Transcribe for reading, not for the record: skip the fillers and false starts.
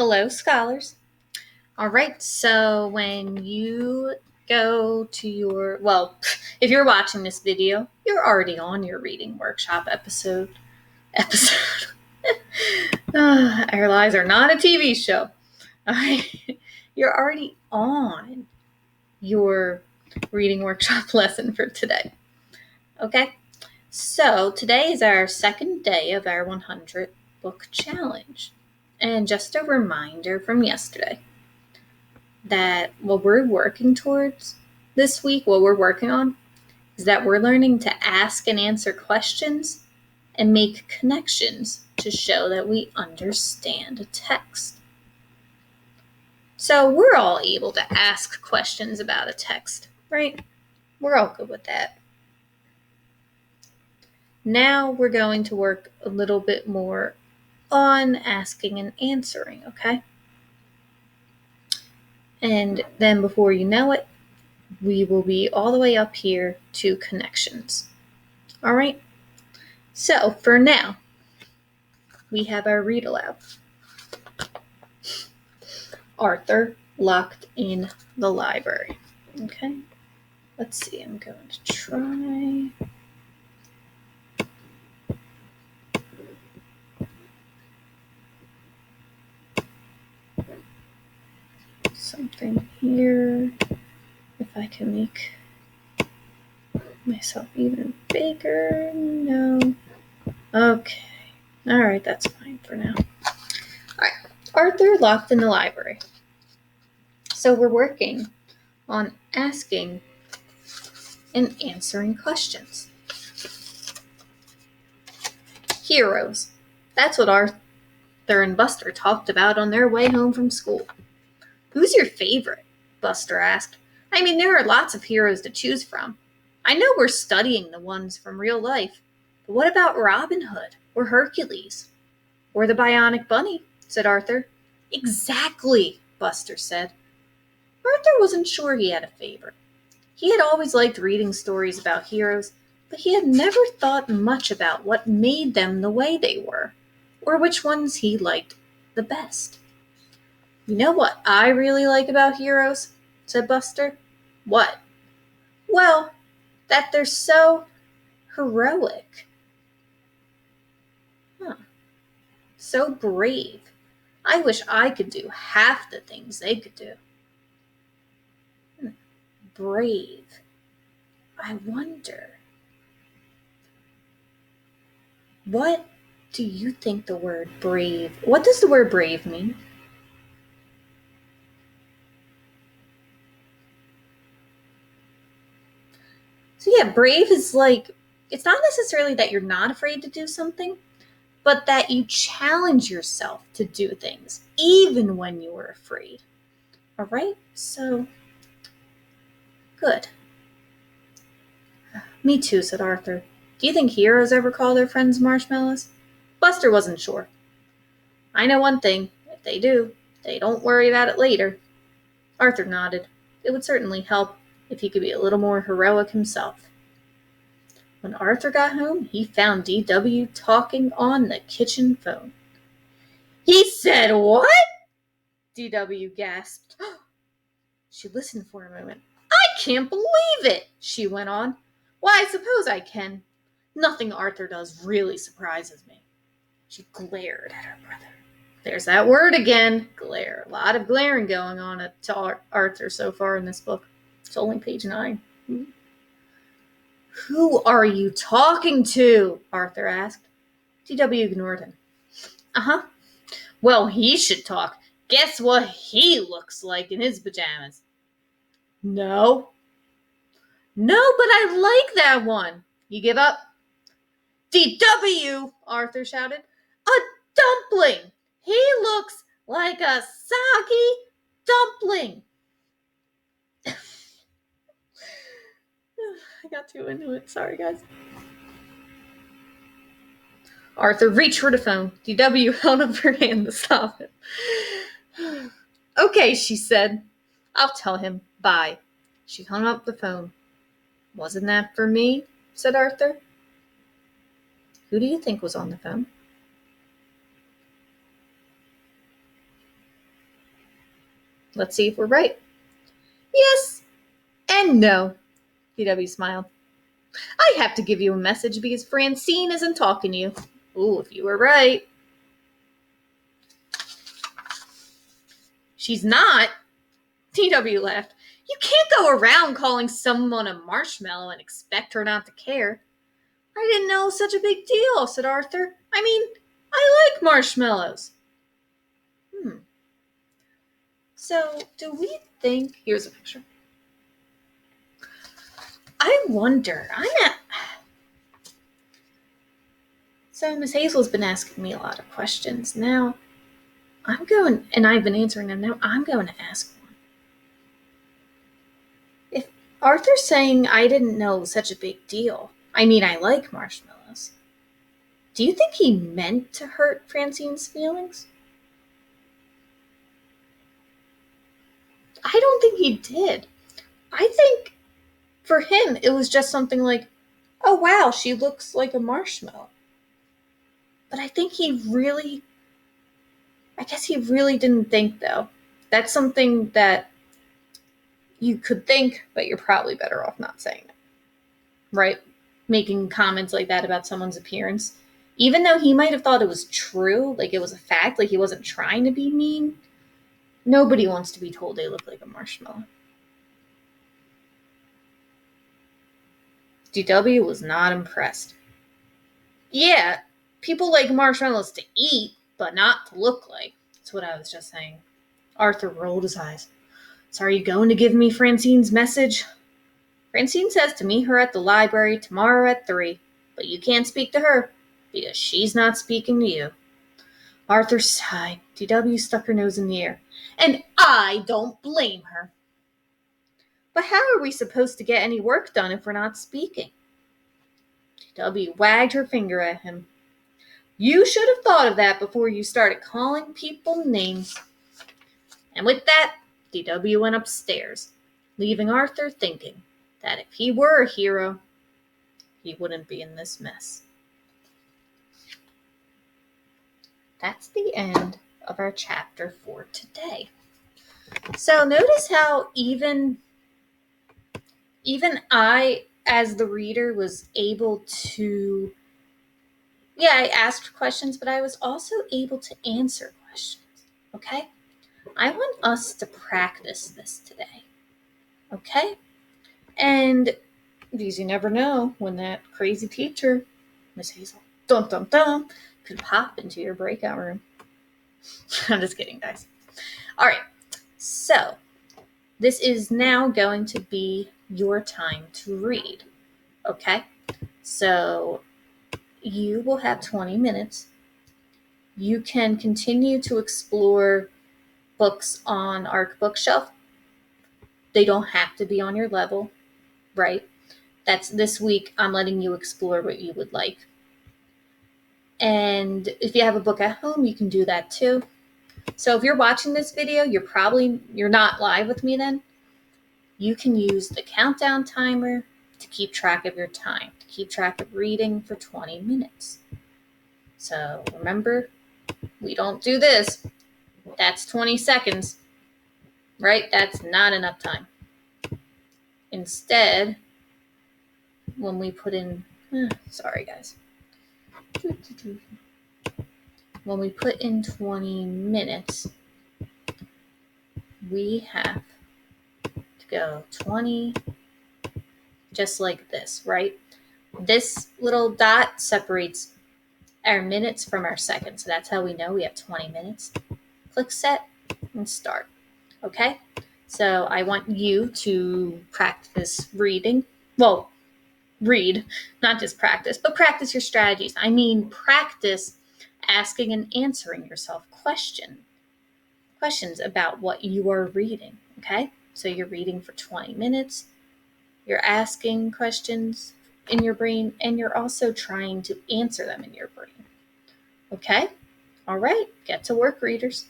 Hello, scholars. All right, so when you go to if you're watching this video, you're already on your reading workshop episode. Our lives are not a TV show. All right, you're already on your reading workshop lesson for today. Okay, so today is our second day of our 100 book challenge. And just a reminder from yesterday that what we're working towards this week, what we're working on, is that we're learning to ask and answer questions and make connections to show that we understand a text. So we're all able to ask questions about a text, right? We're all good with that. Now we're going to work a little bit more on asking and answering, okay? And then before you know it, we will be all the way up here to connections. All right? So for now, we have our read aloud. Arthur locked in the library. Okay? Let's see, I'm going to try. Something here. If I can make myself even bigger. No. Okay. All right, that's fine for now. All right. Arthur locked in the library. So we're working on asking and answering questions. Heroes. That's what Arthur and Buster talked about on their way home from school. Who's your favorite? Buster asked. I mean, there are lots of heroes to choose from. I know we're studying the ones from real life, but what about Robin Hood or Hercules? Or the Bionic Bunny, said Arthur. Exactly, Buster said. Arthur wasn't sure he had a favorite. He had always liked reading stories about heroes, but he had never thought much about what made them the way they were, or which ones he liked the best. You know what I really like about heroes? Said Buster. What? Well, that they're so heroic. So brave. I wish I could do half the things they could do. Brave. I wonder. What do you think the word brave? What does the word brave mean? So yeah, brave is like, it's not necessarily that you're not afraid to do something, but that you challenge yourself to do things, even when you were afraid. All right? So, good. Me too, said Arthur. Do you think heroes ever call their friends marshmallows? Buster wasn't sure. I know one thing. If they do, they don't worry about it later. Arthur nodded. It would certainly help if he could be a little more heroic himself. When Arthur got home, he found D.W. talking on the kitchen phone. He said what? D.W. gasped. She listened for a moment. I can't believe it, she went on. Why, I suppose I can. Nothing Arthur does really surprises me. She glared at her brother. There's that word again, glare. A lot of glaring going on to Arthur so far in this book. It's only page 9. Who are you talking to? Arthur asked. D.W. ignored him. Uh-huh. Well, he should talk. Guess what he looks like in his pajamas? No. No, but I like that one. You give up? D.W., Arthur shouted. A dumpling! He looks like a soggy dumpling. I got too into it. Sorry, guys. Arthur reached for the phone. D.W. held up her hand to stop it. Okay, she said. I'll tell him. Bye. She hung up the phone. Wasn't that for me? Said Arthur. Who do you think was on the phone? Let's see if we're right. Yes and no, DW smiled. I have to give you a message because Francine isn't talking to you. Ooh, if you were right. She's not? DW laughed. You can't go around calling someone a marshmallow and expect her not to care. I didn't know it was such a big deal, said Arthur. I mean, I like marshmallows. So, do we think... Here's a picture. I wonder, So, Miss Hazel's been asking me a lot of questions. Now, I've been answering them. Now, I'm going to ask one. If Arthur's saying I didn't know it was such a big deal, I mean, I like marshmallows, do you think he meant to hurt Francine's feelings? I don't think he did. I think for him, it was just something like, oh wow, she looks like a marshmallow. But I guess he really didn't think, though. That's something that you could think, but you're probably better off not saying it. Right? Making comments like that about someone's appearance. Even though he might have thought it was true, like it was a fact, like he wasn't trying to be mean, nobody wants to be told they look like a marshmallow. DW was not impressed. Yeah, people like marshmallows to eat, but not to look like. That's what I was just saying. Arthur rolled his eyes. So are you going to give me Francine's message? Francine says to meet her at the library tomorrow at 3, but you can't speak to her because she's not speaking to you. Arthur sighed. DW stuck her nose in the air. And I don't blame her. But how are we supposed to get any work done if we're not speaking? DW wagged her finger at him. You should have thought of that before you started calling people names. And with that, DW went upstairs, leaving Arthur thinking that if he were a hero, he wouldn't be in this mess. That's the end of our chapter for today. So notice how even I, as the reader, was able to... Yeah, I asked questions, but I was also able to answer questions. Okay? I want us to practice this today. Okay? And because you never know when that crazy teacher, Miss Hazel, dun dun dun, could pop into your breakout room. I'm just kidding, guys. All right. So, this is now going to be your time to read. Okay? So, you will have 20 minutes. You can continue to explore books on ARC Bookshelf. They don't have to be on your level, right? That's this week. I'm letting you explore what you would like. And if you have a book at home, you can do that too. So if you're watching this video, you're not live with me then. You can use the countdown timer to keep track of your time, to keep track of reading for 20 minutes. So remember, we don't do this. That's 20 seconds, right? That's not enough time. Instead, when we put in, sorry guys. When we put in 20 minutes, we have to go 20, just like this, right? This little dot separates our minutes from our seconds. So that's how we know we have 20 minutes. Click set and start. Okay? So I want you to practice reading. Well, read, not just practice, but practice your strategies. I mean, practice asking and answering yourself questions about what you are reading. Okay? So you're reading for 20 minutes. You're asking questions in your brain, and you're also trying to answer them in your brain. Okay? All right, get to work, readers.